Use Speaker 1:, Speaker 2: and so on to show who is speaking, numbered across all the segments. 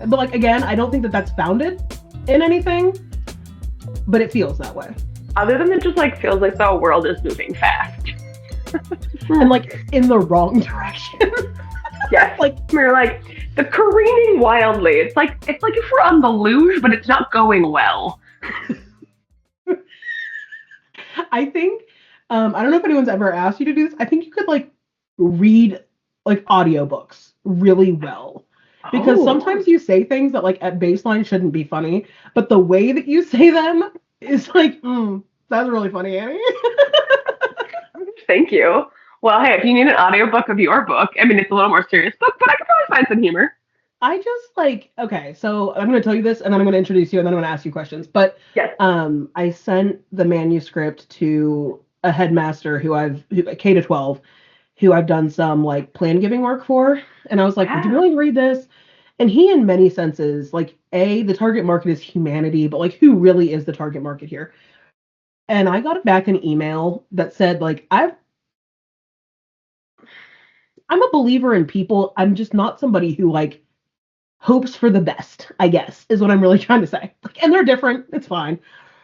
Speaker 1: But like, again, I don't think that that's founded in anything, but it feels that way.
Speaker 2: Other than it just like feels like the world is moving fast.
Speaker 1: And like in the wrong direction.
Speaker 2: Yes.
Speaker 1: Like,
Speaker 2: We're like the careening wildly. It's like if we're on the luge, but it's not going well.
Speaker 1: I think, I don't know if anyone's ever asked you to do this. I think you could like read like audiobooks really well. Because
Speaker 2: Oh.
Speaker 1: sometimes you say things that like at baseline shouldn't be funny, but the way that you say them is like, that's really funny, Annie.
Speaker 2: Thank you. Well, hey, if you need an audiobook of your book, I mean, it's a little more serious book, but I could probably find some humor.
Speaker 1: I just like, okay, so I'm going to tell you this and then I'm going to introduce you and then I'm going to ask you questions. But
Speaker 2: Yes.
Speaker 1: I sent the manuscript to a headmaster K to 12, who I've done some like plan giving work for. And I was like, would you
Speaker 2: Yeah.
Speaker 1: really read this? And he, in many senses, like, the target market is humanity, but like, who really is the target market here? And I got back an email that said, like, I'm a believer in people. I'm just not somebody who like hopes for the best, I guess, is what I'm really trying to say. Like, and they're different. It's fine.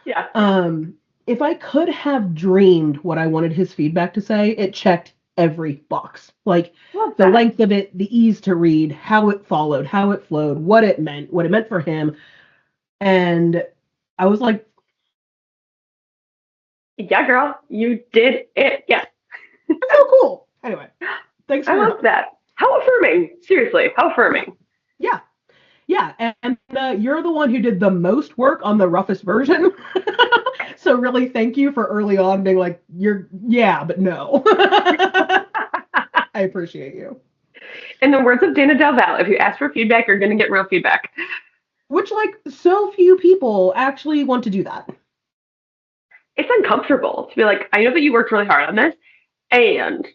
Speaker 2: Yeah.
Speaker 1: Um, if I could have dreamed what I wanted his feedback to say, it checked every box. Like
Speaker 2: Love
Speaker 1: the
Speaker 2: that.
Speaker 1: length of it, the ease to read, how it followed, how it flowed, what it meant for him. And I was like,
Speaker 2: Yeah, girl, you did it. Yes.
Speaker 1: that's so cool. Anyway, thanks
Speaker 2: I
Speaker 1: for your
Speaker 2: love
Speaker 1: help.
Speaker 2: that. How affirming. Seriously, how affirming.
Speaker 1: Yeah. Yeah. And you're the one who did the most work on the roughest version. So really thank you for early on being like, yeah, but no. I appreciate you.
Speaker 2: In the words of Dana Del Valle, if you ask for feedback, you're going to get real feedback.
Speaker 1: Which, like, so few people actually want to do that.
Speaker 2: It's uncomfortable to be like, I know that you worked really hard on this, and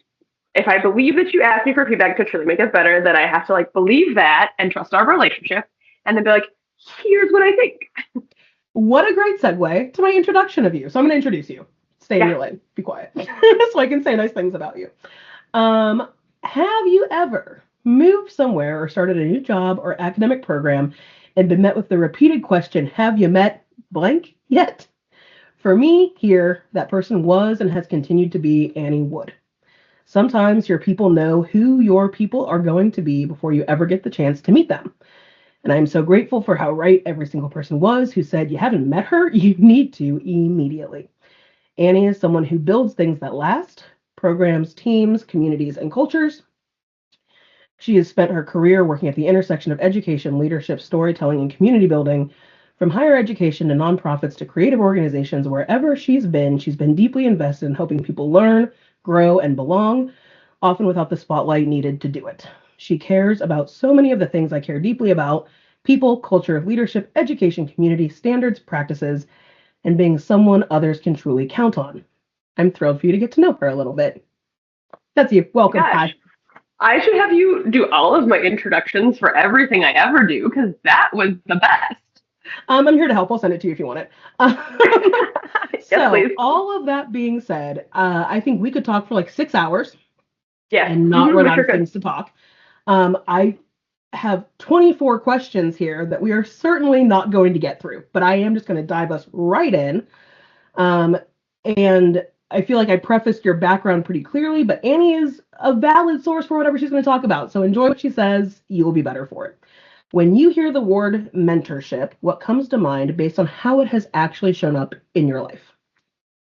Speaker 2: if I believe that you asked me for feedback to truly make it better, then I have to like believe that and trust our relationship, and then be like, here's what I think.
Speaker 1: What a great segue to my introduction of you. So I'm going to introduce you. Stay in
Speaker 2: Yeah.
Speaker 1: your lane. Be quiet. So I can say nice things about you. Um, have you ever moved somewhere or started a new job or academic program and been met with the repeated question, have you met blank yet? For me, here, that person was and has continued to be Annie Wood. Sometimes your people know who your people are going to be before you ever get the chance to meet them. And I am so grateful for how right every single person was who said, you haven't met her, you need to immediately. Annie is someone who builds things that last, programs, teams, communities, and cultures. She has spent her career working at the intersection of education, leadership, storytelling, and community building. From higher education to nonprofits to creative organizations, wherever she's been deeply invested in helping people learn, grow, and belong, often without the spotlight needed to do it. She cares about so many of the things I care deeply about: people, culture, leadership, education, community, standards, practices, and being someone others can truly count on. I'm thrilled for you to get to know her a little bit. That's you. Welcome.
Speaker 2: Gosh,
Speaker 1: Hi.
Speaker 2: I should have you do all of my introductions for everything I ever do because that was the best.
Speaker 1: I'm here to help. I'll send it to you if you want it.
Speaker 2: Yes,
Speaker 1: So,
Speaker 2: please.
Speaker 1: all of that being said, I think we could talk for like 6 hours
Speaker 2: Yes,
Speaker 1: and not run
Speaker 2: we
Speaker 1: out
Speaker 2: sure
Speaker 1: of
Speaker 2: could.
Speaker 1: things to talk. I have 24 questions here that we are certainly not going to get through, but I am just going to dive us right in. Um, and I feel like I prefaced your background pretty clearly, but Annie is a valid source for whatever she's going to talk about. So enjoy what she says. You will be better for it. When you hear the word mentorship, what comes to mind based on how it has actually shown up in your life?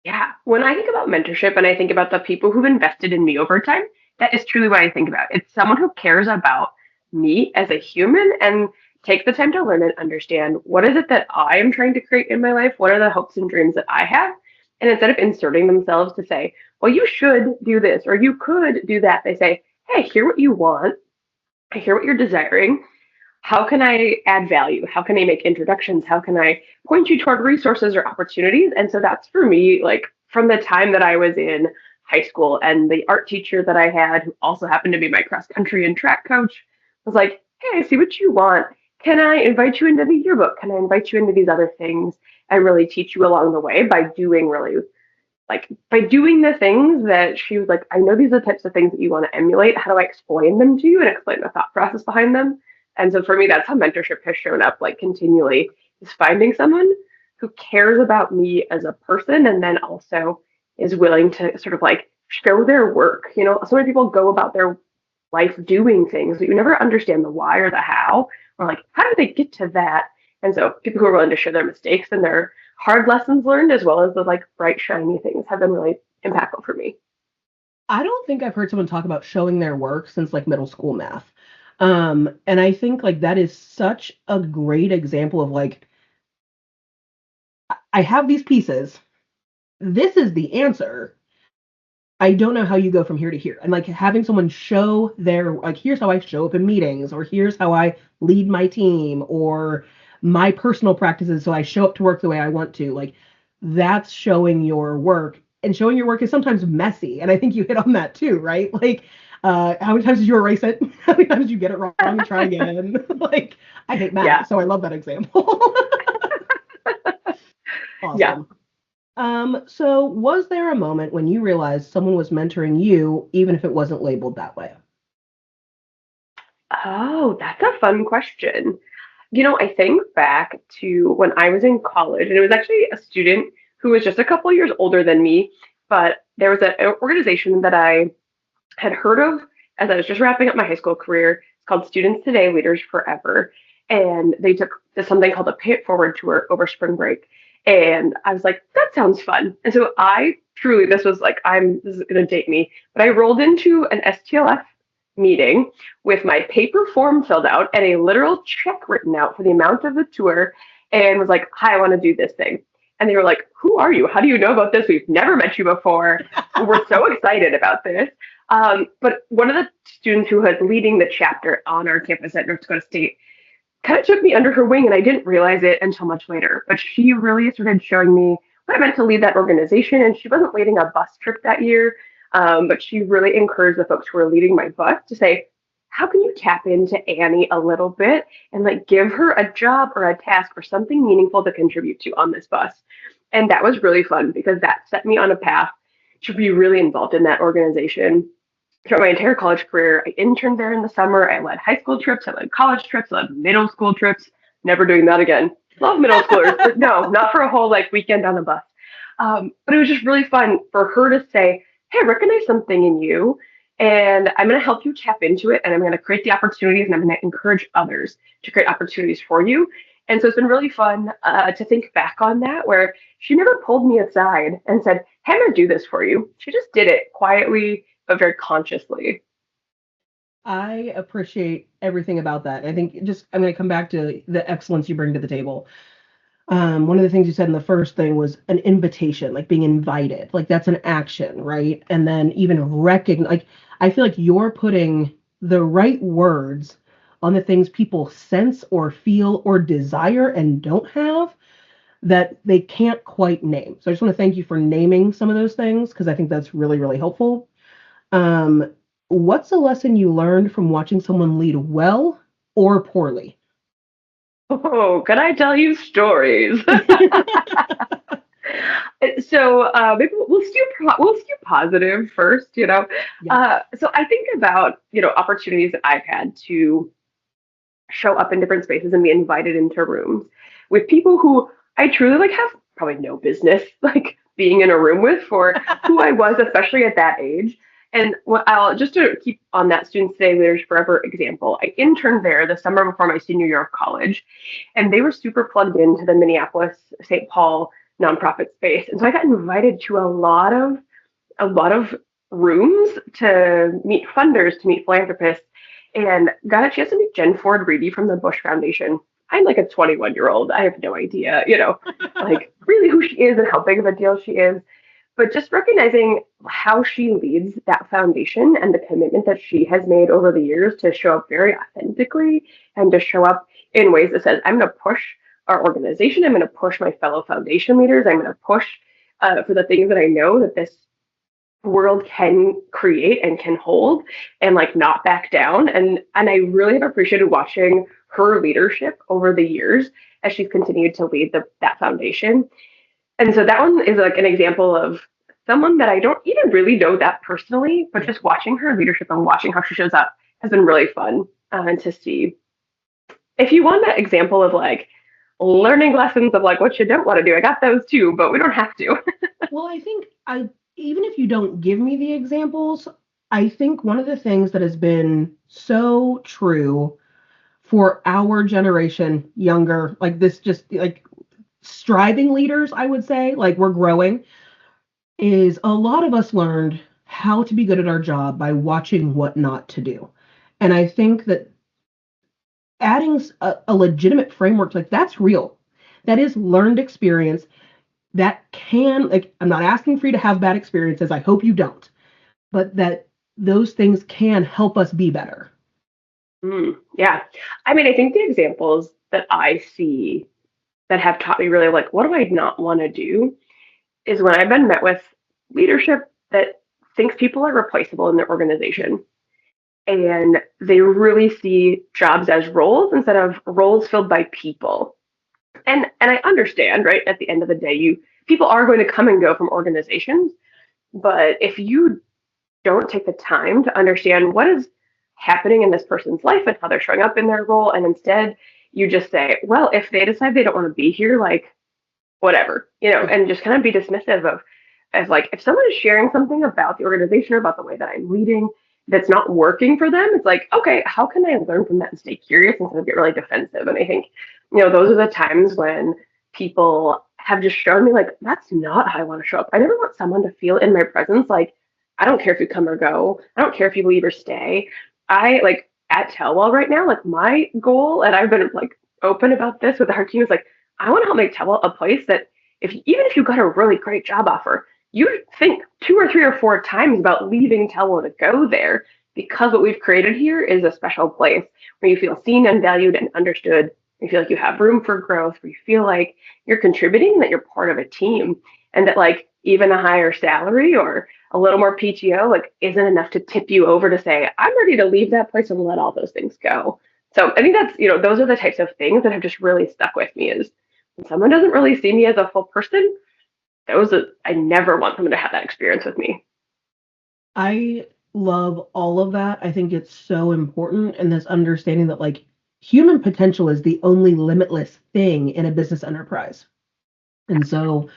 Speaker 2: Yeah. When I think about mentorship and I think about the people who've invested in me over time, that is truly what I think about. It's someone who cares about me as a human and takes the time to learn and understand what is it that I am trying to create in my life? What are the hopes and dreams that I have? And instead of inserting themselves to say, well, you should do this or you could do that, they say, hey, I hear what you want. I hear what you're desiring. How can I add value? How can I make introductions? How can I point you toward resources or opportunities? And so that's for me, like from the time that I was in high school and the art teacher that I had, who also happened to be my cross country and track coach, was like, hey, I see what you want. Can I invite you into the yearbook? Can I invite you into these other things and really teach you along the way by doing really like by doing the things that she was like, I know these are the types of things that you want to emulate. How do I explain them to you and explain the thought process behind them? And so for me, that's how mentorship has shown up, like continually, is finding someone who cares about me as a person and then also is willing to sort of like show their work. You know, so many people go about their life doing things, but you never understand the why or the how, or like, how did they get to that? And so people who are willing to share their mistakes and their hard lessons learned, as well as the like bright, shiny things, have been really impactful for me.
Speaker 1: I don't think I've heard someone talk about showing their work since like middle school math. And I think like that is such a great example of like, I have these pieces. This is the answer. I don't know how you go from here to here. And like having someone show their, like, here's how I show up in meetings, or here's how I lead my team, or my personal practices. So I show up to work the way I want to. Like that's showing your work. And showing your work is sometimes messy. And I think you hit on that too, right? Like, how many times did you erase it? How many times did you get it wrong and try again? Like, I hate
Speaker 2: Yeah,
Speaker 1: math, so I love that example.
Speaker 2: yeah.
Speaker 1: Awesome. So was there a moment when you realized someone was mentoring you, even if it wasn't labeled that way?
Speaker 2: Oh, that's a fun question. You know, I think back to when I was in college, and it was actually a student who was just a couple years older than me, but there was an organization that I had heard of as I was just wrapping up my high school career. It's called Students Today, Leaders Forever. And they took to something called a Pay It Forward tour over spring break. And I was like, that sounds fun. And so I truly, this was like, this is going to date me, but I rolled into an STLF meeting with my paper form filled out and a literal check written out for the amount of the tour and was like, hi, I want to do this thing. And they were like, who are you? How do you know about this? We've never met you before. We're so excited about this. But one of the students who was leading the chapter on our campus at North Dakota State kind of took me under her wing, and I didn't realize it until much later. But she really started showing me what it meant to lead that organization. And she wasn't leading a bus trip that year, but she really encouraged the folks who were leading my bus to say, how can you tap into Annie a little bit and like give her a job or a task or something meaningful to contribute to on this bus? And that was really fun because that set me on a path to be really involved in that organization throughout my entire college career. I interned there in the summer. I led high school trips. I led college trips. I led middle school trips. Never doing that again. Love middle schoolers, but no, not for a whole like weekend on a bus. But it was just really fun for her to say, "Hey, I recognize something in you, and I'm going to help you tap into it, and I'm going to create the opportunities, and I'm going to encourage others to create opportunities for you." And so it's been really fun to think back on that, where she never pulled me aside and said, "Hey, I'm going to do this for you." She just did it quietly but very consciously.
Speaker 1: I appreciate everything about that. I think just I'm going to come back to the excellence you bring to the table. One of the things you said in the first thing was an invitation, like being invited, like that's an action, right? And then even recognize, like I feel like you're putting the right words on the things people sense or feel or desire and don't have that they can't quite name. So I just want to thank you for naming some of those things because I think that's really, really helpful. Um, what's a lesson you learned from watching someone lead well or poorly?
Speaker 2: Oh, can I tell you stories? So maybe we'll steer positive first, you know.
Speaker 1: Yeah.
Speaker 2: So I think about opportunities that I've had to show up in different spaces and be invited into rooms with people who I truly like have probably no business like being in a room with for who I was, especially at that age. And what I'll just to keep on that Students Today Leaders Forever example, I interned there the summer before my senior year of college, and they were super plugged into the Minneapolis St. Paul nonprofit space. And so I got invited to a lot of rooms to meet funders, to meet philanthropists, and got a chance to meet Jen Ford Reedy from the Bush Foundation. I'm like a 21-year-old. I have no idea, like really who she is and how big of a deal she is. But just recognizing how she leads that foundation and the commitment that she has made over the years to show up very authentically and to show up in ways that says, I'm going to push our organization. I'm going to push my fellow foundation leaders. I'm going to push for the things that I know that this world can create and can hold and like not back down. And I really have appreciated watching her leadership over the years as she's continued to lead that foundation. And so that one is like an example of someone that I don't even really know that personally, but just watching her leadership and watching how she shows up has been really fun to see. if you want an example of like learning lessons of like what you don't want to do, I got those too, but we don't have to.
Speaker 1: Well, I think I even if you don't give me the examples, I think one of the things that has been so true for our generation, younger, like this, just like striving leaders, I would say, like we're growing, is a lot of us learned how to be good at our job by watching what not to do. And I think that adding a legitimate framework, like that's real. That is learned experience that can, like, I'm not asking for you to have bad experiences. I hope you don't, but that those things can help us be better.
Speaker 2: Yeah. I mean, I think the examples that I see that have taught me really like, what do I not want to do is when I've been met with leadership that thinks people are replaceable in their organization and they really see jobs as roles instead of roles filled by people. And I understand, right? At the end of the day, you people are going to come and go from organizations, but if you don't take the time to understand what is happening in this person's life and how they're showing up in their role, and instead you just say, well, if they decide they don't want to be here, like whatever, and just kind of be dismissive of as like if someone is sharing something about the organization or about the way that I'm leading that's not working for them, it's like, okay, how can I learn from that and stay curious instead of get really defensive? And I think, those are the times when people have just shown me like that's not how I want to show up. I never want someone to feel in my presence like I don't care if you come or go. I don't care if you leave or stay. I like at Tellwell right now, like my goal, and I've been like open about this with our team is like I want to help make Tellwell a place that if even if you got a really great job offer, you think two or three or four times about leaving Tellwell to go there because what we've created here is a special place where you feel seen and valued and understood. You feel like you have room for growth, where you feel like you're contributing, that you're part of a team, and that like even a higher salary or a little more PTO like isn't enough to tip you over to say I'm ready to leave that place and let all those things go. So I think that's those are the types of things that have just really stuck with me is when someone doesn't really see me as a full person, I never want someone to have that experience with me.
Speaker 1: I love all of that. I think it's so important. And this understanding that, like, human potential is the only limitless thing in a business enterprise. And so,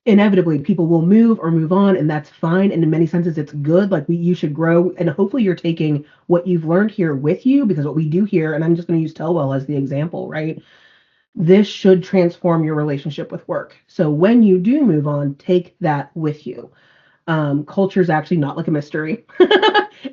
Speaker 1: inevitably, people will move or move on, and that's fine. And in many senses, it's good. Like, you should grow. And hopefully, you're taking what you've learned here with you, because what we do here, and I'm just going to use Tellwell as the example, right? This should transform your relationship with work. So, when you do move on, take that with you. Culture is actually not like a mystery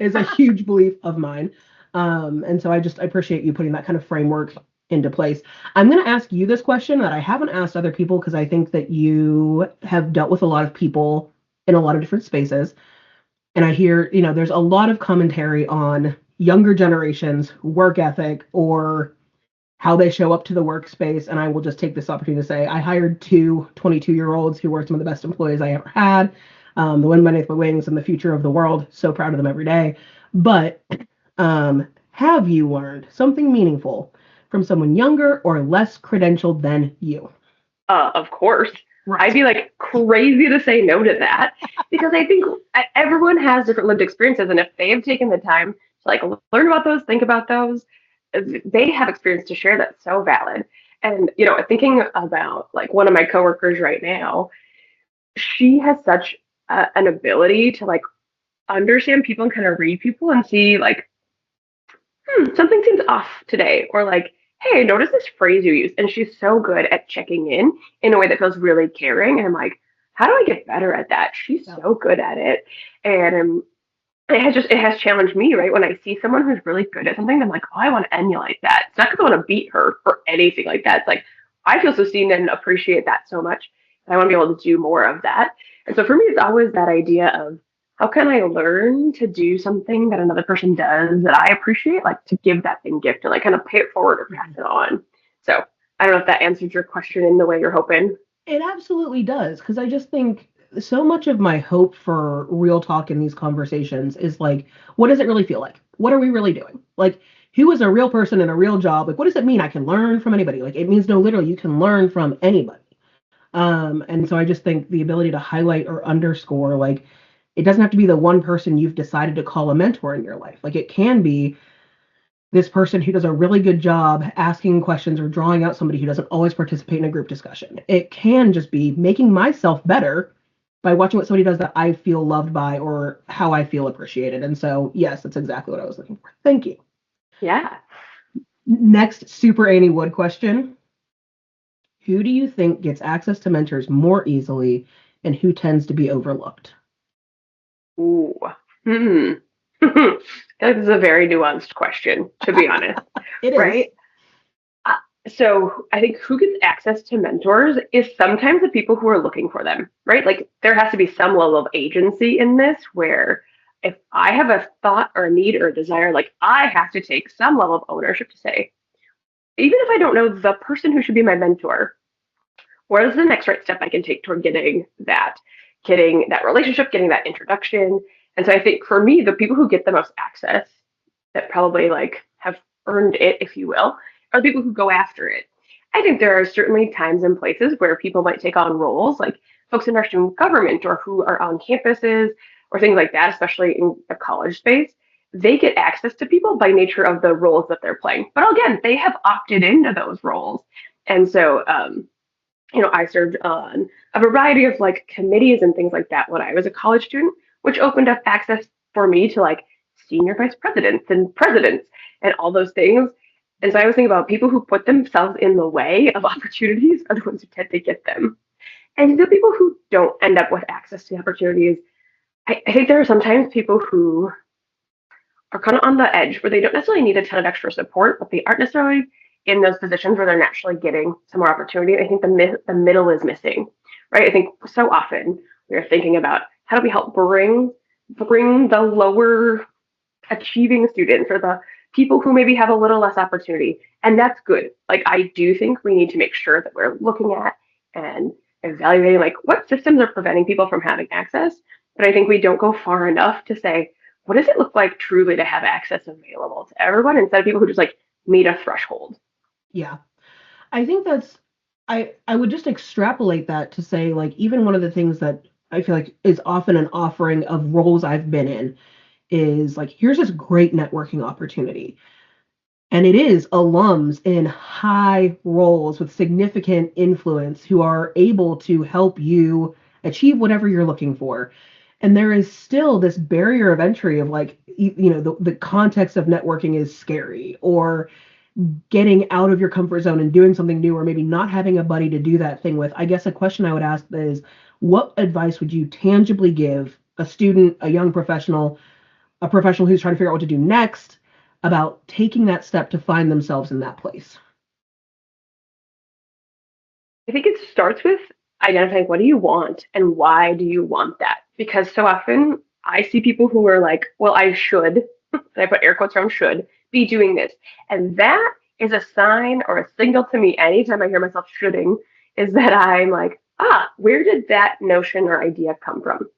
Speaker 1: is a huge belief of mine. And so I appreciate you putting that kind of framework into place. I'm going to ask you this question that I haven't asked other people because I think that you have dealt with a lot of people in a lot of different spaces. And I hear, there's a lot of commentary on younger generations, work ethic, or how they show up to the workspace. And I will just take this opportunity to say I hired two 22-year-olds who were some of the best employees I ever had. The wind beneath my wings and the future of the world. So proud of them every day. But have you learned something meaningful from someone younger or less credentialed than you?
Speaker 2: Of course.
Speaker 1: Right.
Speaker 2: I'd be like crazy to say no to that because I think everyone has different lived experiences. And if they've taken the time to like learn about those, think about those, they have experience to share that's so valid. And, thinking about like one of my coworkers right now, she has such an ability to like understand people and kind of read people and see like, something seems off today, or like, hey, I noticed this phrase you use, and she's so good at checking in a way that feels really caring. And I'm like, how do I get better at that? She's so good at it, and it has challenged me, right? When I see someone who's really good at something, I'm like, oh, I want to emulate that. It's not because I want to beat her or anything like that. It's like I feel so seen and appreciate that so much. And I want to be able to do more of that. And so for me, it's always that idea of how can I learn to do something that another person does that I appreciate, like to give that thing gift and like kind of pay it forward or pass it on. So I don't know if that answered your question in the way you're hoping.
Speaker 1: It absolutely does, because I just think so much of my hope for real talk in these conversations is like, what does it really feel like? What are we really doing? Like, who is a real person in a real job? Like, what does it mean I can learn from anybody? Like, it means no, literally, you can learn from anybody. And so I just think the ability to highlight or underscore, like, it doesn't have to be the one person you've decided to call a mentor in your life. Like, it can be this person who does a really good job asking questions or drawing out somebody who doesn't always participate in a group discussion. It can just be making myself better by watching what somebody does that I feel loved by or how I feel appreciated. And so, yes, that's exactly what I was looking for. Thank you.
Speaker 2: Yeah.
Speaker 1: Next, Super Annie Wood question. Who do you think gets access to mentors more easily and who tends to be overlooked?
Speaker 2: Ooh. Hmm. I feel like this is a very nuanced question, to be honest,
Speaker 1: It is.
Speaker 2: right? Uh, so I think who gets access to mentors is sometimes the people who are looking for them, right? Like there has to be some level of agency in this where if I have a thought or a need or a desire, like I have to take some level of ownership to say, even if I don't know the person who should be my mentor, what is the next right step I can take toward getting that relationship, getting that introduction? And so I think for me, the people who get the most access that probably like have earned it, if you will, are the people who go after it. I think there are certainly times and places where people might take on roles like folks in our student government or who are on campuses or things like that, especially in the college space. They get access to people by nature of the roles that they're playing. But again, they have opted into those roles. And so I served on a variety of like committees and things like that when I was a college student, which opened up access for me to like senior vice presidents and presidents and all those things. And so I was thinking about people who put themselves in the way of opportunities are the ones who tend to get them. And the people who don't end up with access to opportunities, I think there are sometimes people who are kind of on the edge where they don't necessarily need a ton of extra support, but they aren't necessarily in those positions where they're naturally getting some more opportunity. I think the middle is missing, right? I think so often we're thinking about how do we help bring the lower achieving students or the people who maybe have a little less opportunity, and that's good. Like I do think we need to make sure that we're looking at and evaluating like what systems are preventing people from having access. But I think we don't go far enough to say what does it look like truly to have access available to everyone instead of people who just like meet a threshold.
Speaker 1: Yeah. I think that's I would just extrapolate that to say like even one of the things that I feel like is often an offering of roles I've been in is like here's this great networking opportunity. And it is alums in high roles with significant influence who are able to help you achieve whatever you're looking for. And there is still this barrier of entry of like, the context of networking is scary, or getting out of your comfort zone and doing something new, or maybe not having a buddy to do that thing with. I guess a question I would ask is, what advice would you tangibly give a student, a young professional, a professional who's trying to figure out what to do next about taking that step to find themselves in that place?
Speaker 2: I think it starts with identifying what do you want and why do you want that? Because so often I see people who are like, well, I should, and I put air quotes around should, be doing this. And that is a sign or a signal to me anytime I hear myself shoulding, is that I'm like, where did that notion or idea come from?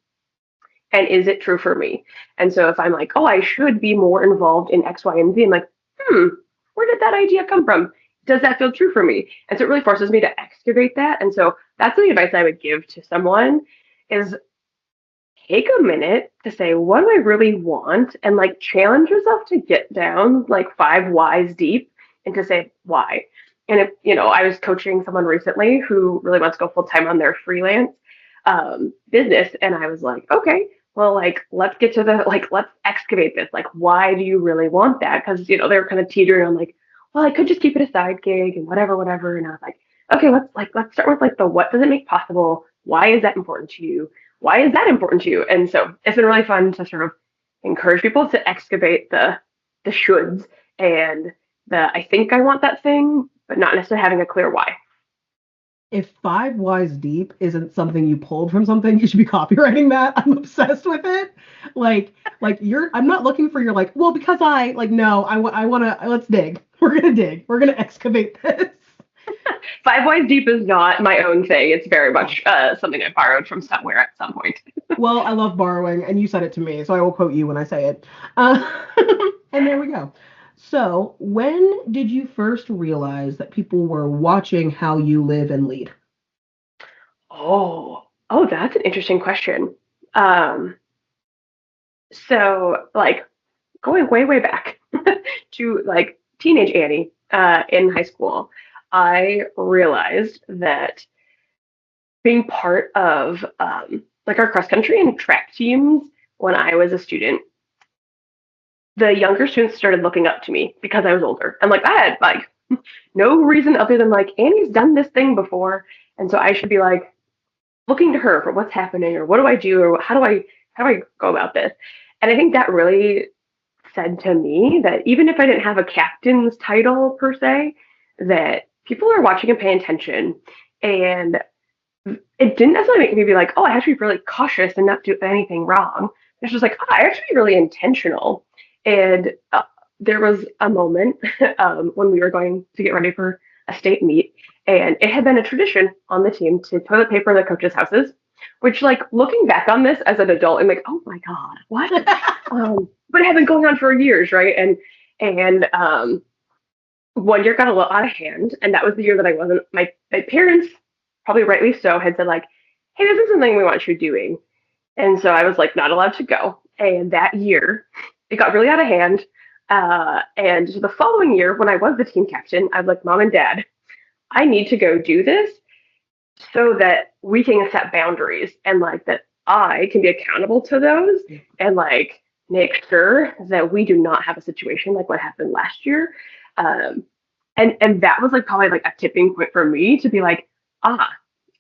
Speaker 2: And is it true for me? And so if I'm like, oh, I should be more involved in X, Y, and Z, I'm like, where did that idea come from? Does that feel true for me? And so it really forces me to excavate that. And so that's the advice I would give to someone is take a minute to say, what do I really want? And like challenge yourself to get down like 5 whys deep and to say why. And if, I was coaching someone recently who really wants to go full time on their freelance business. And I was like, okay, well, like, let's get to let's excavate this. Like, why do you really want that? Because, they were kind of teetering on like, well, I could just keep it a side gig and whatever, whatever. And I was like, okay, let's start with like the what does it make possible? Why is that important to you? Why is that important to you? And so it's been really fun to sort of encourage people to excavate the shoulds and the I think I want that thing, but not necessarily having a clear why.
Speaker 1: If 5 whys deep isn't something you pulled from something, you should be copywriting that. I'm obsessed with it. I'm not looking for your like, well, because no, I want to, let's dig. We're going to dig. We're going to excavate this.
Speaker 2: 5 whys deep is not my own thing. It's very much something I borrowed from somewhere at some point.
Speaker 1: Well, I love borrowing, and you said it to me, so I will quote you when I say it. And there we go. So, when did you first realize that people were watching how you live and lead?
Speaker 2: Oh, that's an interesting question. Um, so like going way, way back to like teenage Annie in high school, I realized that being part of like our cross country and track teams when I was a student, the younger students started looking up to me because I was older. And like I had like no reason other than like Annie's done this thing before, and so I should be like looking to her for what's happening or what do I do or how do I go about this? And I think that really said to me that even if I didn't have a captain's title per se, that people are watching and paying attention. And it didn't necessarily make me be like, oh, I have to be really cautious and not do anything wrong. It's just like, oh, I have to be really intentional. And there was a moment when we were going to get ready for a state meet, and it had been a tradition on the team to toilet paper the coaches' houses. Which, like, looking back on this as an adult, I'm like, oh my god, what? But it had been going on for years, right? And one year got a little out of hand, and that was the year that I wasn't. My parents, probably rightly so, had said like, hey, this is something we want you doing, and so I was like, not allowed to go. And that year, it got really out of hand. And the following year, when I was the team captain, I was like, Mom and Dad, I need to go do this so that we can set boundaries and like that I can be accountable to those and like make sure that we do not have a situation like what happened last year. Um, and that was like probably like a tipping point for me to be like, ah,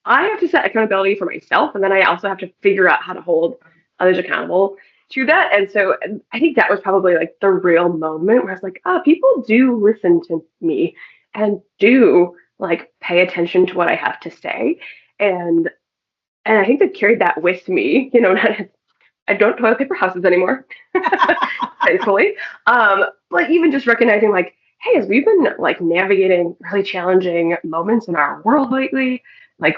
Speaker 2: I have to set accountability for myself, and then I also have to figure out how to hold others accountable to that. And so and I think that was probably like the real moment where I was like, ah, people do listen to me and do like pay attention to what I have to say. And and I think that carried that with me, you know, I don't toilet paper houses anymore, thankfully. But even just recognizing like, hey, as we've been like navigating really challenging moments in our world lately, like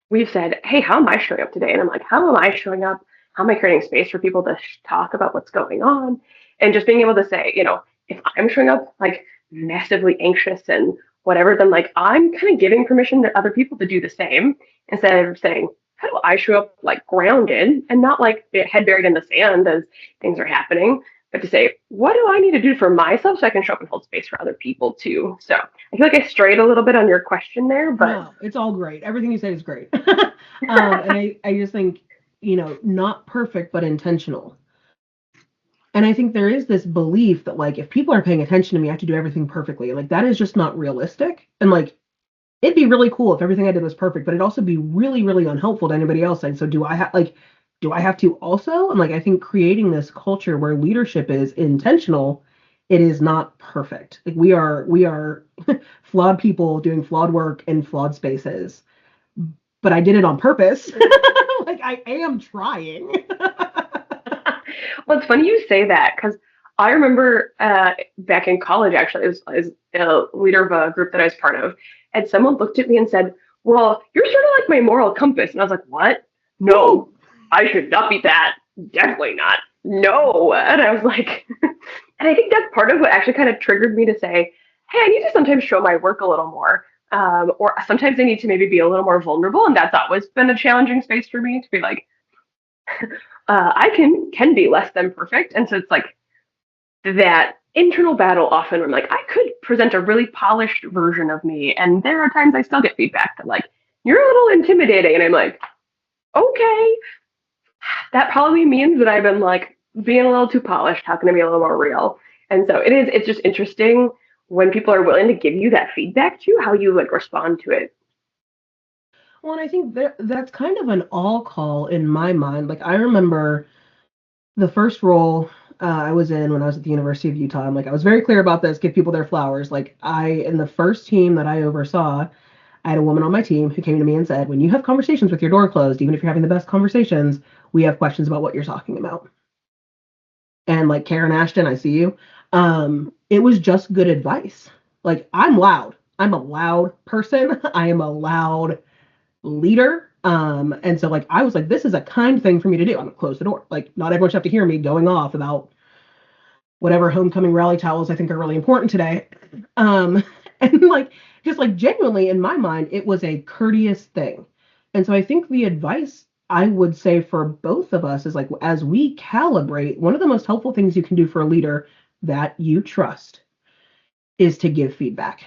Speaker 2: we've said, hey, how am I showing up today? And I'm like, how am I showing up? How am I creating space for people to talk about what's going on? And just being able to say, you know, if I'm showing up like massively anxious and whatever, then like I'm kind of giving permission to other people to do the same instead of saying, how do I show up like grounded and not like head buried in the sand as things are happening, but to say, what do I need to do for myself so I can show up and hold space for other people too? So I feel like I strayed a little bit on your question there, but
Speaker 1: no, it's all great. Everything you said is great. And I just think, you know, not perfect, but intentional. And I think there is this belief that like if people are paying attention to me, I have to do everything perfectly. Like that is just not realistic. And like it'd be really cool if everything I did was perfect, but it'd also be really, really unhelpful to anybody else. And so do I have to also? And like I think creating this culture where leadership is intentional, it is not perfect. Like we are flawed people doing flawed work in flawed spaces. But I did it on purpose. Like I am trying.
Speaker 2: well, it's funny you say that because I remember back in college, actually, I was a leader of a group that I was part of, and someone looked at me and said, well, you're sort of like my moral compass. And I was like, what? No, I should not be that. Definitely not. No. And I was like, and I think that's part of what actually kind of triggered me to say, hey, I need to sometimes show my work a little more. Or sometimes I need to maybe be a little more vulnerable. And that's always been a challenging space for me to be like, I can be less than perfect. And so it's like that internal battle often where I'm like, I could present a really polished version of me. And there are times I still get feedback that like, you're a little intimidating. And I'm like, okay, that probably means that I've been like being a little too polished. How can I be a little more real? And so it's just interesting when people are willing to give you that feedback too, how you like respond to it.
Speaker 1: Well, and I think that's kind of an all call in my mind. Like I remember the first role I was in when I was at the University of Utah. I'm like, I was very clear about this, give people their flowers. Like in the first team that I oversaw, I had a woman on my team who came to me and said, when you have conversations with your door closed, even if you're having the best conversations, we have questions about what you're talking about. And like Karen Ashton, I see you. It was just good advice. Like I'm loud. I'm a loud person. I am a loud leader. And so like I was like, this is a kind thing for me to do. I'm gonna close the door. Like not everyone should have to hear me going off about whatever homecoming rally towels I think are really important today. And like just like genuinely in my mind, it was a courteous thing. And so I think the advice I would say for both of us is like as we calibrate, one of the most helpful things you can do for a leader, that you trust is to give feedback.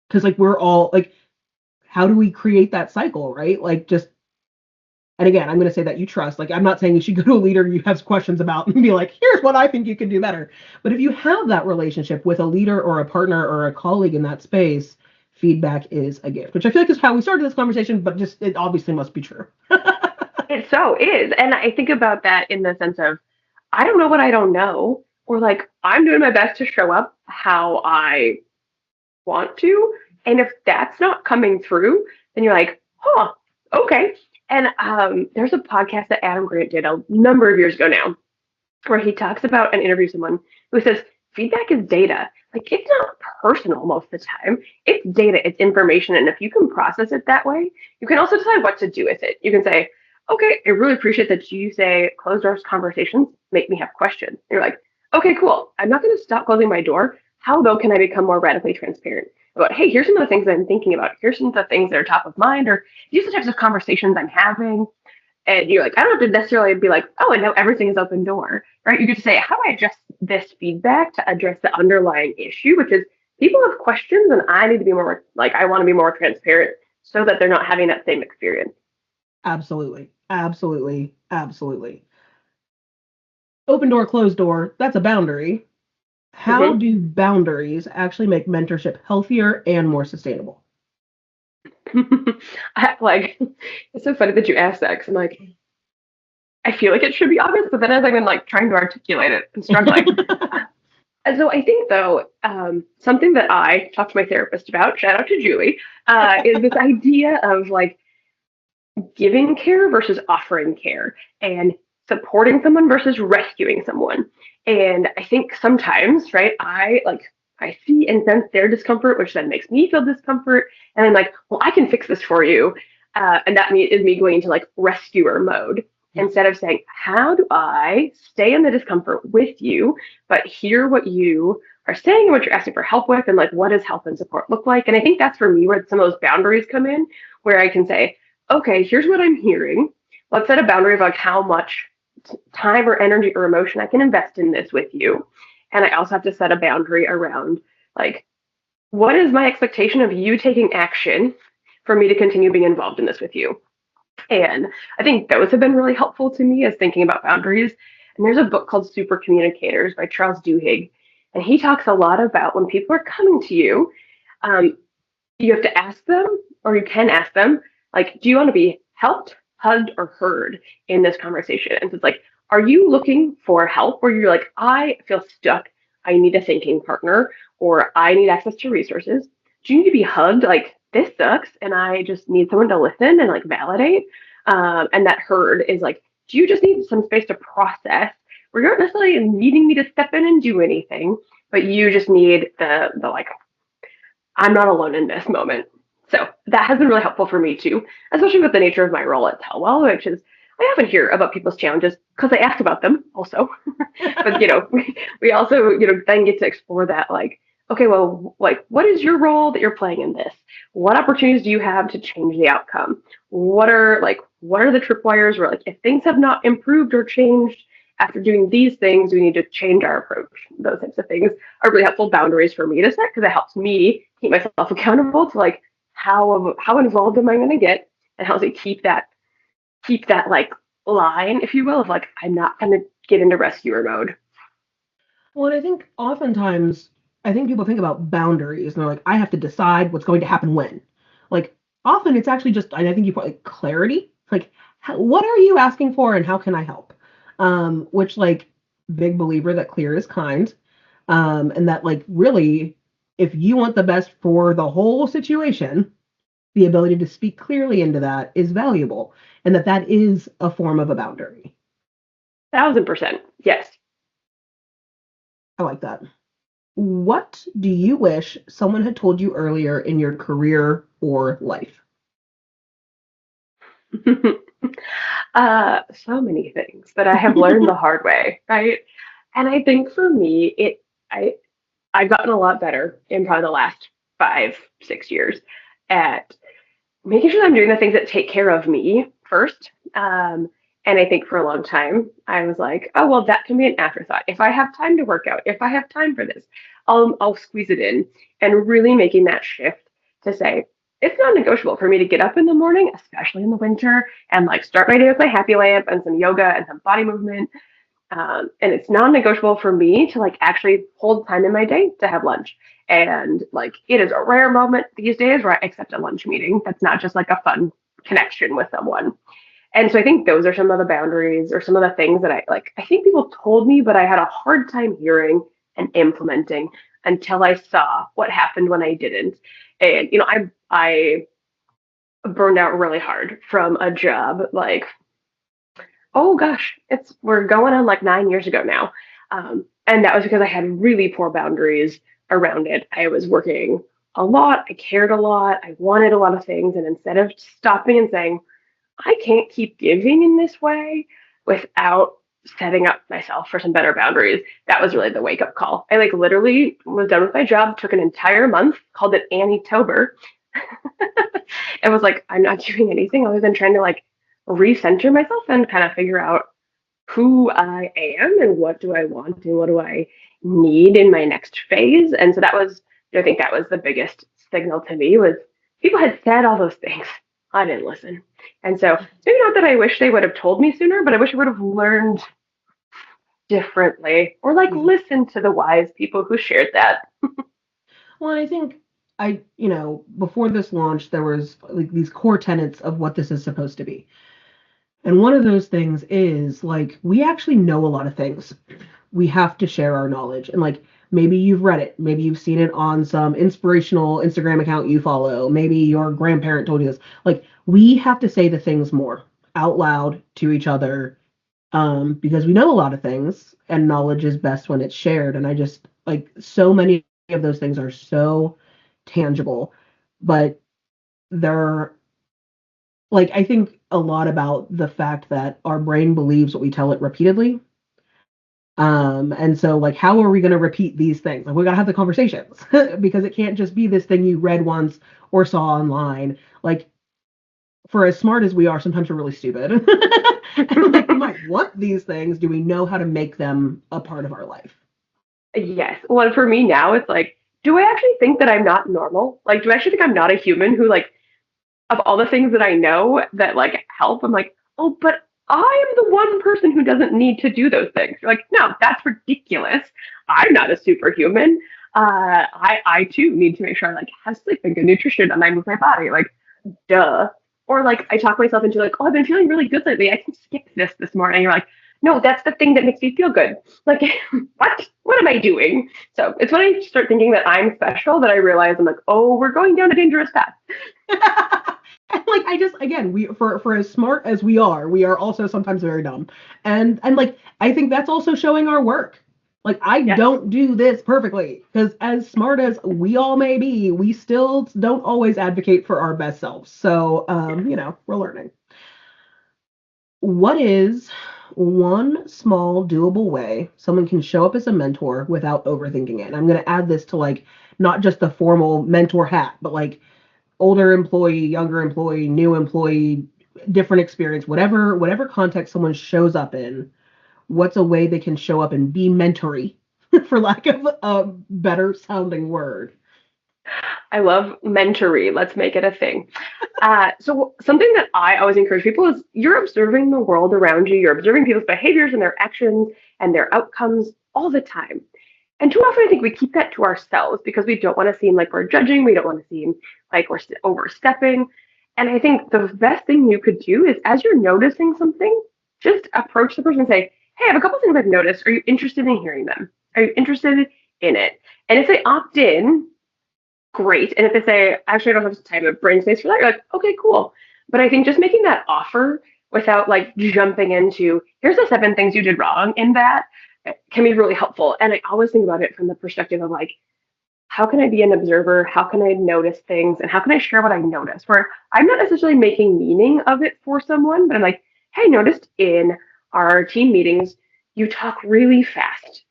Speaker 1: Because like we're all like, how do we create that cycle, right? Like just, and again, I'm going to say that you trust. Like I'm not saying you should go to a leader you have questions about and be like, here's what I think you can do better. But if you have that relationship with a leader or a partner or a colleague in that space, feedback is a gift, which I feel like is how we started this conversation, but just it obviously must be true.
Speaker 2: It so is. And I think about that in the sense of, I don't know what I don't know, or like, I'm doing my best to show up how I want to. And if that's not coming through, then you're like, huh, okay. And there's a podcast that Adam Grant did a number of years ago now, where he talks about and interviews someone who says feedback is data. Like it's not personal most of the time. It's data, it's information. And if you can process it that way, you can also decide what to do with it. You can say, okay, I really appreciate that you say closed doors conversations make me have questions. And you're like, okay, cool. I'm not going to stop closing my door. How though can I become more radically transparent about, hey, here's some of the things I'm thinking about. Here's some of the things that are top of mind, or these are the types of conversations I'm having. And you're like, I don't have to necessarily be like, oh, and now everything is open door, right? You get to say, how do I adjust this feedback to address the underlying issue, which is people have questions and I need to be more like, I want to be more transparent so that they're not having that same experience.
Speaker 1: Absolutely. Absolutely. Absolutely. Open door, closed door, that's a boundary. How
Speaker 2: Mm-hmm.
Speaker 1: do boundaries actually make mentorship healthier and more sustainable?
Speaker 2: Like, it's so funny that you asked that because I'm like, I feel like it should be obvious, but then as I've been like trying to articulate it and struggling. And so I think though, something that I talked to my therapist about, shout out to Julie, is this idea of like giving care versus offering care and supporting someone versus rescuing someone. And I think sometimes, right, I see and sense their discomfort, which then makes me feel discomfort. And I'm like, well, I can fix this for you. And that is me going into like rescuer mode
Speaker 1: Yeah.
Speaker 2: instead of saying, how do I stay in the discomfort with you, but hear what you are saying and what you're asking for help with, and like, what does help and support look like? And I think that's for me where some of those boundaries come in, where I can say, okay, here's what I'm hearing. Let's set a boundary of like how much time or energy or emotion I can invest in this with you. And I also have to set a boundary around like, what is my expectation of you taking action for me to continue being involved in this with you? And I think those have been really helpful to me as thinking about boundaries. And there's a book called Super Communicators by Charles Duhigg. And he talks a lot about when people are coming to you, um, you have to ask them, or you can ask them, like, do you want to be helped, hugged, or heard in this conversation? And so it's like, are you looking for help where you're like, I feel stuck, I need a thinking partner, or I need access to resources? Do you need to be hugged? Like, this sucks, and I just need someone to listen and like validate. And that heard is like, do you just need some space to process where you're not necessarily needing me to step in and do anything, but you just need the like, I'm not alone in this moment. So that has been really helpful for me too, especially with the nature of my role at Telwell, which is I often hear about people's challenges because I ask about them also. But we also then get to explore that like, okay, well, like what is your role that you're playing in this? What opportunities do you have to change the outcome? What are the tripwires where like if things have not improved or changed after doing these things, we need to change our approach. Those types of things are really helpful boundaries for me to set because it helps me keep myself accountable to like how involved am I going to get, and how to keep that like line, if you will, of like I'm not going to get into rescuer mode.
Speaker 1: Well, and I think oftentimes, I think people think about boundaries and they're like, I have to decide what's going to happen when. Like, often it's actually just, and I think you put like clarity. Like, what are you asking for and how can I help? Which, like, big believer that clear is kind. And that, like, really, if you want the best for the whole situation, the ability to speak clearly into that is valuable. And that is a form of a boundary.
Speaker 2: 1,000%. Yes.
Speaker 1: I like that. What do you wish someone had told you earlier in your career or life?
Speaker 2: So many things that I have learned the hard way, right? And I think for me, I've gotten a lot better in probably the last 5, 6 years at making sure that I'm doing the things that take care of me first. And I think for a long time, I was like, oh, well, that can be an afterthought. If I have time to work out, if I have time for this, I'll squeeze it in. And really making that shift to say, it's not negotiable for me to get up in the morning, especially in the winter, and like start my day with my happy lamp and some yoga and some body movement. And it's non-negotiable for me to like actually hold time in my day to have lunch. And like it is a rare moment these days where I accept a lunch meeting. That's not just like a fun connection with someone. And so I think those are some of the boundaries or some of the things that I think people told me, but I had a hard time hearing and implementing until I saw what happened when I didn't. And I burned out really hard from a job like, oh gosh, we're going on like 9 years ago now. And that was because I had really poor boundaries around it. I was working a lot, I cared a lot, I wanted a lot of things, and instead of stopping and saying, I can't keep giving in this way without setting up myself for some better boundaries. That was really the wake up call. I like literally was done with my job, took an entire month, called it Annie-tober, and was like, I'm not doing anything other than trying to like recenter myself and kind of figure out who I am and what do I want and what do I need in my next phase. And so I think that was the biggest signal to me was people had said all those things. I didn't listen. And so maybe not that I wish they would have told me sooner, but I wish I would have learned differently or like listened to the wise people who shared that.
Speaker 1: Well, I think before this launch, there was like these core tenets of what this is supposed to be. And one of those things is like we actually know a lot of things. We have to share our knowledge. And like maybe you've read it, maybe you've seen it on some inspirational Instagram account you follow, maybe your grandparent told you this. Like we have to say the things more out loud to each other, because we know a lot of things and knowledge is best when it's shared. And I just like so many of those things are so tangible, but they're like I think a lot about the fact that our brain believes what we tell it repeatedly. And so like how are we going to repeat these things? Like we got to have the conversations because it can't just be this thing you read once or saw online. Like for as smart as we are, sometimes we're really stupid. And like we might want these things. Do we know how to make them a part of our life?
Speaker 2: Yes. Well, for me now, it's like, do I actually think that I'm not normal? Like, do I actually think I'm not a human who like of all the things that I know that like help, I'm like, oh, but I am the one person who doesn't need to do those things. You're like, no, that's ridiculous. I'm not a superhuman. I too need to make sure I like have sleep and good nutrition and I move my body. Like, duh. Or like I talk myself into like, oh, I've been feeling really good lately. I can skip this morning. You're like, no, that's the thing that makes me feel good. Like, what? What am I doing? So it's when I start thinking that I'm special that I realize I'm like, oh, we're going down a dangerous path.
Speaker 1: And like I just again we for as smart as we are also sometimes very dumb. And like I think that's also showing our work. Like I
Speaker 2: Yes.
Speaker 1: don't do this perfectly because as smart as we all may be, we still don't always advocate for our best selves. So we're learning. What is one small doable way someone can show up as a mentor without overthinking it? And I'm going to add this to like not just the formal mentor hat, but like older employee, younger employee, new employee, different experience, whatever context someone shows up in, what's a way they can show up and be mentory, for lack of a better sounding word.
Speaker 2: I love mentory. Let's make it a thing. So something that I always encourage people is you're observing the world around you. You're observing people's behaviors and their actions and their outcomes all the time. And too often I think we keep that to ourselves because we don't want to seem like we're judging. We don't want to seem like we're overstepping. And I think the best thing you could do is as you're noticing something, just approach the person and say, hey, I have a couple things I've noticed. Are you interested in hearing them? Are you interested in it? And if they opt in, great. And if they say, actually, I don't have time or brain space for that, you're like, okay, cool. But I think just making that offer without like jumping into, here's the 7 things you did wrong in that can be really helpful. And I always think about it from the perspective of like, how can I be an observer? How can I notice things? And how can I share what I notice? Where I'm not necessarily making meaning of it for someone, but I'm like, hey, I noticed in our team meetings, you talk really fast.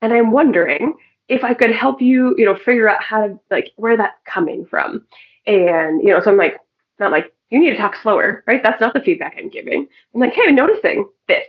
Speaker 2: And I'm wondering if I could help you, figure out how to like where that's coming from. And, so I'm like, not like you need to talk slower, right? That's not the feedback I'm giving. I'm like, hey, I'm noticing this.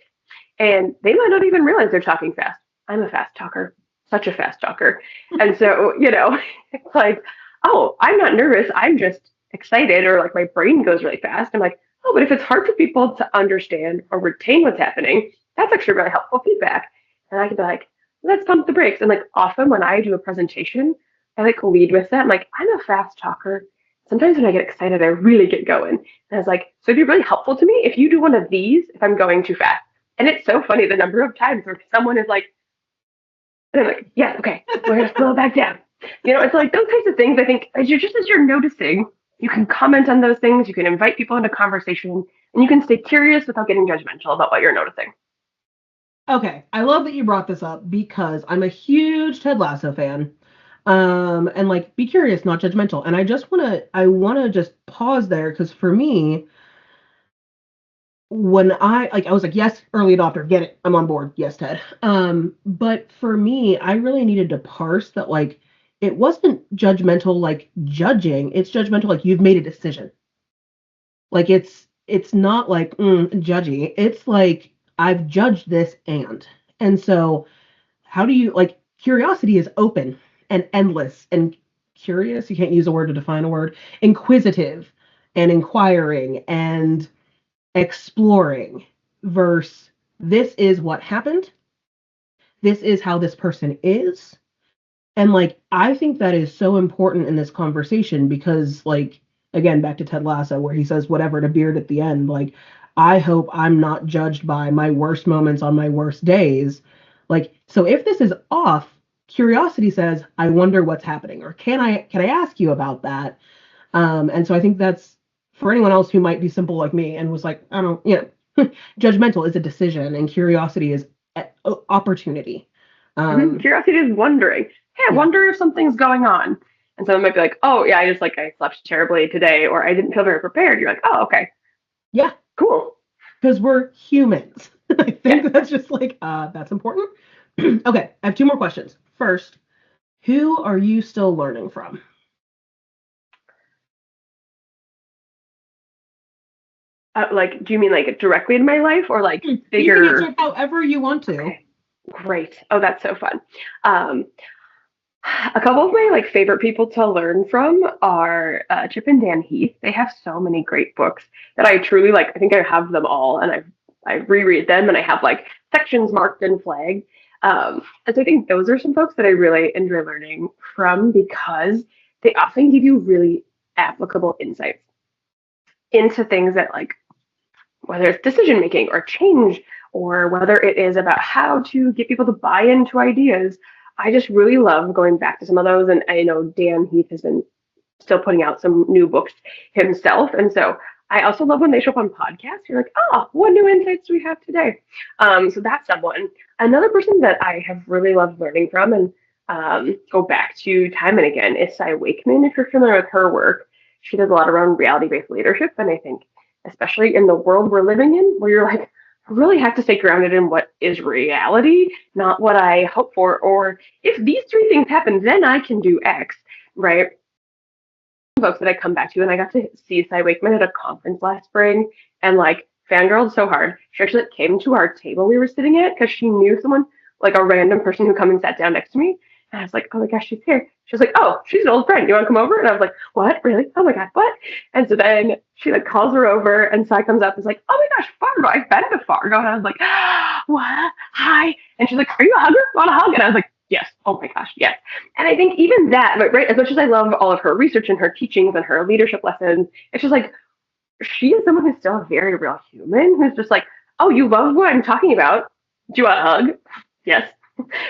Speaker 2: And they might not even realize they're talking fast. I'm a fast talker, such a fast talker. And so, it's like, oh, I'm not nervous. I'm just excited, or like my brain goes really fast. I'm like, oh, but if it's hard for people to understand or retain what's happening, that's actually really helpful feedback. And I can be like, let's pump the brakes. And like often when I do a presentation, I like lead with that. I'm like, I'm a fast talker. Sometimes when I get excited, I really get going. And I was like, so it'd be really helpful to me if you do one of these if I'm going too fast. And it's so funny the number of times where someone is like, and I'm like, yes, okay, we're gonna slow it back down. It's like those types of things. I think as you're noticing, you can comment on those things. You can invite people into conversation, and you can stay curious without getting judgmental about what you're noticing.
Speaker 1: Okay, I love that you brought this up because I'm a huge Ted Lasso fan. And like be curious, not judgmental. And I wanna just pause there because for me, when I was like, yes, early adopter, get it. I'm on board. Yes, Ted. But for me, I really needed to parse that like it wasn't judgmental like judging, it's judgmental like you've made a decision. Like it's not like judgy. It's like I've judged this and so how do you like curiosity is open and endless and curious, you can't use a word to define a word, inquisitive and inquiring and exploring versus this is what happened, this is how this person is. And like I think that is so important in this conversation because like again back to Ted Lasso where he says whatever to Beard at the end, like I hope I'm not judged by my worst moments on my worst days. Like so if this is off, curiosity says I wonder what's happening or can I ask you about that. And so I think that's for anyone else who might be simple like me and was like I don't judgmental is a decision and curiosity is opportunity. um
Speaker 2: Curiosity is wondering. Hey, I
Speaker 1: yeah.
Speaker 2: wonder if something's going on. And someone might be like, oh yeah, I slept terribly today, or I didn't feel very prepared. You're like, oh okay,
Speaker 1: Yeah,
Speaker 2: cool.
Speaker 1: because we're humans. I
Speaker 2: Yes.
Speaker 1: think that's just like that's important. Okay, I have two more questions. First, who are you still learning from?
Speaker 2: Like, do you mean like directly in my life or like
Speaker 1: You can answer
Speaker 2: bigger?
Speaker 1: it however you want to.
Speaker 2: Okay, great. Oh, that's so fun. Um, a couple of my like favorite people to learn from are Chip and Dan Heath. They have so many great books that I truly like. I think I have them all, and I reread them, and I have like sections marked and flagged. And so I think those are some folks that I really enjoy learning from because they often give you really applicable insights into things that like whether it's decision making or change or whether it is about how to get people to buy into ideas. I just really love going back to some of those. And I know Dan Heath has been still putting out some new books himself. And so I also love when they show up on podcasts. You're like, oh, what new insights do we have today? So that's someone. Another person that I have really loved learning from and go back to time and again is Cy Wakeman. If you're familiar with her work, she does a lot around reality-based leadership. And I think, especially in the world we're living in, where you're like, I really have to stay grounded in what is reality, not what I hope for. Or if these three things happen, then I can do X, right? Folks that I come back to, and I got to see Cy Wakeman at a conference last spring, and like fangirled so hard. She actually like, came to our table we were sitting at because she knew someone, like a random person who come and sat down next to me. And I was like, oh my gosh, she's here. She was like, oh, she's an old friend. You want to come over? And I was like, what? Really? Oh my god, what? And so then she like calls her over, and Cy comes up and is like, oh my gosh, Fargo. I've been to Fargo. And I was like, what? Hi. And she's like, are you a hugger? Want a hug? And I was like, yes. Oh my gosh, yes. And I think even that, right, as much as I love all of her research and her teachings and her leadership lessons, it's just like she is someone who's still a very real human who's just like, oh, you love what I'm talking about. Do you want a hug? Yes.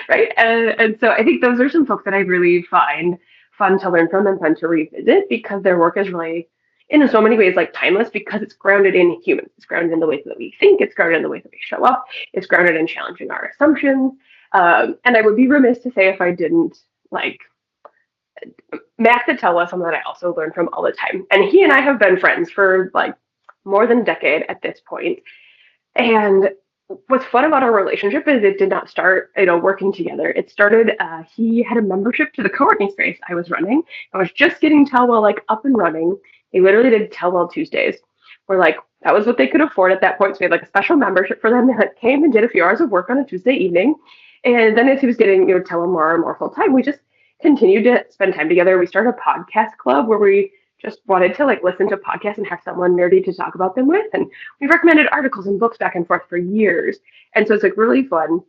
Speaker 2: Right. And so I think those are some folks that I really find fun to learn from and fun to revisit because their work is really, in so many ways, like timeless because it's grounded in humans. It's grounded in the ways that we think. It's grounded in the ways that we show up. It's grounded in challenging our assumptions. And I would be remiss to say if I didn't like Mac Tatella, someone that I also learn from all the time. And he and I have been friends for like more than a decade at this point. And what's fun about our relationship is it did not start, working together. It started, he had a membership to the co-working space I was running. I was just getting Telwa like up and running. They literally did Tell All Tuesdays, where like that was what they could afford at that point. So we had like a special membership for them. They like came and did a few hours of work on a Tuesday evening, and then as he was getting Tell him more full time, we just continued to spend time together. We started a podcast club where we just wanted to like listen to podcasts and have someone nerdy to talk about them with, and we recommended articles and books back and forth for years. And so it's like really fun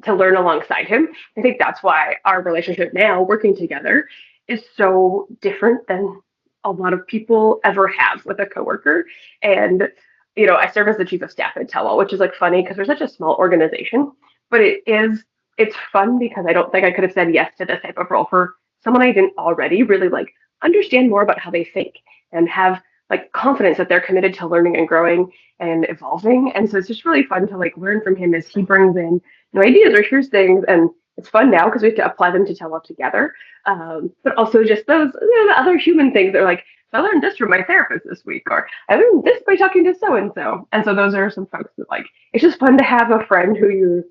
Speaker 2: to learn alongside him. I think that's why our relationship now, working together, is so different than a lot of people ever have with a coworker. And I serve as the chief of staff at Tell All, which is like funny because we're such a small organization, but it's fun because I don't think I could have said yes to this type of role for someone I didn't already really like understand more about how they think and have like confidence that they're committed to learning and growing and evolving. And so it's just really fun to like learn from him as he brings in new ideas or hears things. And it's fun now because we have to apply them to Tell All together. But also just those the other human things that are like, so I learned this from my therapist this week, or I learned this by talking to so and so. And so those are some folks that like it's just fun to have a friend who you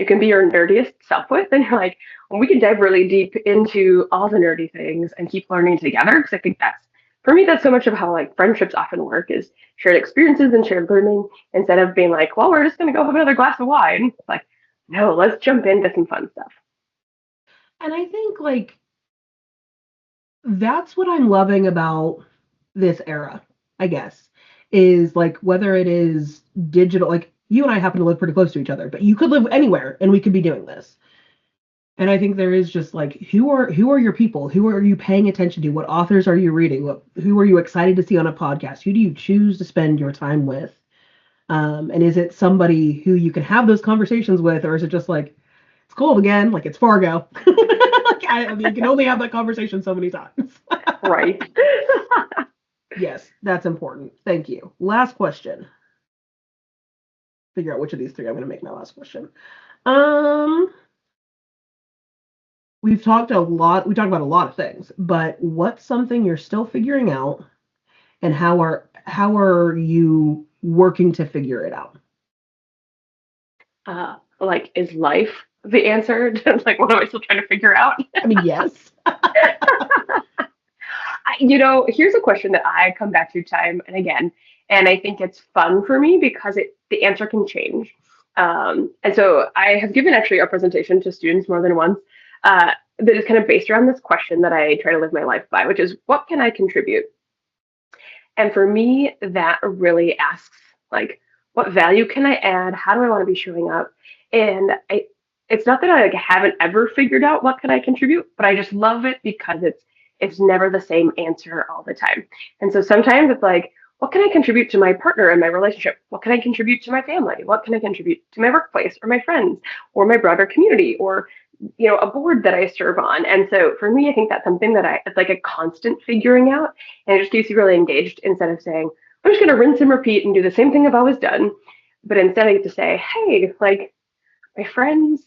Speaker 2: can be your nerdiest self with, and you're like, well, we can dive really deep into all the nerdy things and keep learning together. Because I think for me, that's so much of how like friendships often work is shared experiences and shared learning instead of being like, well, we're just going to go have another glass of wine. It's like, no, let's jump into some fun stuff.
Speaker 1: And I think like that's what I'm loving about this era, I guess, is like whether it is digital, like you and I happen to live pretty close to each other, but you could live anywhere and we could be doing this. And I think there is just like who are your people? Who are you paying attention to? What authors are you reading? Who are you excited to see on a podcast? Who do you choose to spend your time with? And is it somebody who you can have those conversations with, or is it just like it's cold again, like it's Fargo? Like you can only have that conversation so many times.
Speaker 2: Right.
Speaker 1: Yes, that's important. Thank you. Last question. Figure out which of these three I'm going to make my last question. We've talked a lot. We talked about a lot of things, but what's something you're still figuring out, and how are you working to figure it out?
Speaker 2: Like, is life the answer? Like, what am I still trying to figure out?
Speaker 1: I mean, yes.
Speaker 2: Here's a question that I come back to time and again, and I think it's fun for me because the answer can change. And so I have given actually a presentation to students more than once that is kind of based around this question that I try to live my life by, which is what can I contribute? And for me, that really asks like, what value can I add? How do I want to be showing up? And it's not that I like haven't ever figured out what can I contribute, but I just love it because it's never the same answer all the time. And so sometimes it's like, what can I contribute to my partner and my relationship? What can I contribute to my family? What can I contribute to my workplace or my friends or my broader community or a board that I serve on? And so for me, I think that's something that it's like a constant figuring out, and it just keeps you really engaged instead of saying, I'm just going to rinse and repeat and do the same thing I've always done. But instead I get to say, hey, like my friends,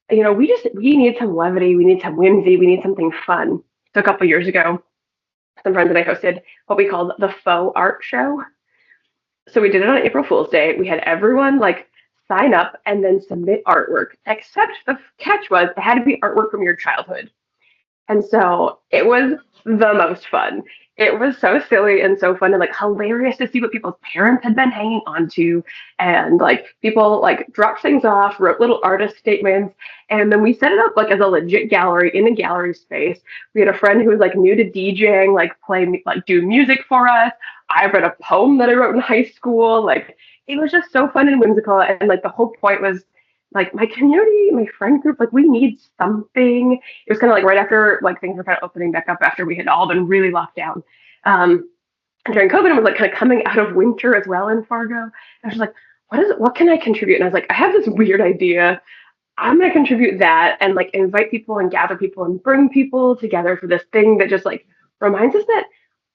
Speaker 2: we need some levity, we need some whimsy, we need something fun. So a couple years ago, some friends and I hosted what we called the faux art show. So we did it on April Fool's Day. We had everyone like sign up and then submit artwork, except the catch was it had to be artwork from your childhood. And so it was the most fun. It was so silly and so fun and like hilarious to see what people's parents had been hanging on to. And like people like dropped things off, wrote little artist statements. And then we set it up like as a legit gallery in a gallery space. We had a friend who was like new to DJing, like do music for us. I read a poem that I wrote in high school. Like it was just so fun and whimsical. And like the whole point was like my community, my friend group, like we need something. It was kind of like right after like things were kind of opening back up after we had all been really locked down. During COVID, it was like kind of coming out of winter as well in Fargo. I was like, what can I contribute? And I was like, I have this weird idea. I'm going to contribute that and like invite people and gather people and bring people together for this thing that just like reminds us that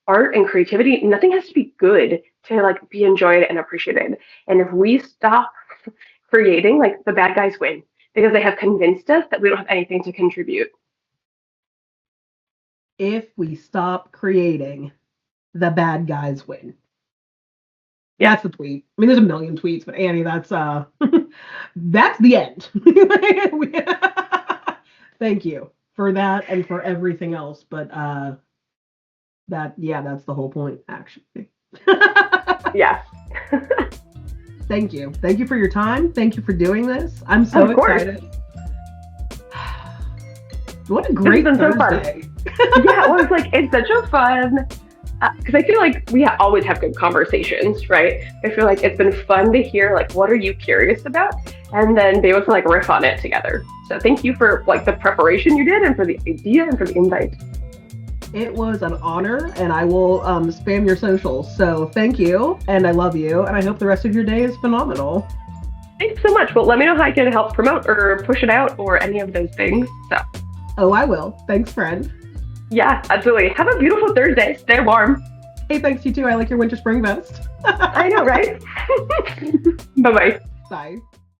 Speaker 2: art and creativity, nothing has to be good to like be enjoyed and appreciated. And if we stop creating, like the bad guys win because they have convinced us that we don't have anything to contribute.
Speaker 1: If we stop creating, the bad guys win.
Speaker 2: Yeah.
Speaker 1: That's the tweet. I mean, there's a million tweets, but Annie, that's that's the end. Thank you for that and for everything else. But That's the whole point, actually.
Speaker 2: Yeah.
Speaker 1: Thank you. Thank you for your time. Thank you for doing this. I'm so excited. What a great Thursday.
Speaker 2: Yeah, well, it's such a fun, because I feel like we always have good conversations, right? I feel like it's been fun to hear, like, what are you curious about? And then be able to, like, riff on it together. So thank you for, like, the preparation you did and for the idea and for the invite.
Speaker 1: It was an honor, and I will spam your socials. So thank you, and I love you, and I hope the rest of your day is phenomenal.
Speaker 2: Thanks so much. Well, let me know how I can help promote or push it out or any of those things. So.
Speaker 1: Oh, I will. Thanks, friend.
Speaker 2: Yeah, absolutely. Have a beautiful Thursday. Stay warm.
Speaker 1: Hey, thanks, you too. I like your winter spring vest.
Speaker 2: I know, right? Bye-bye.
Speaker 1: Bye.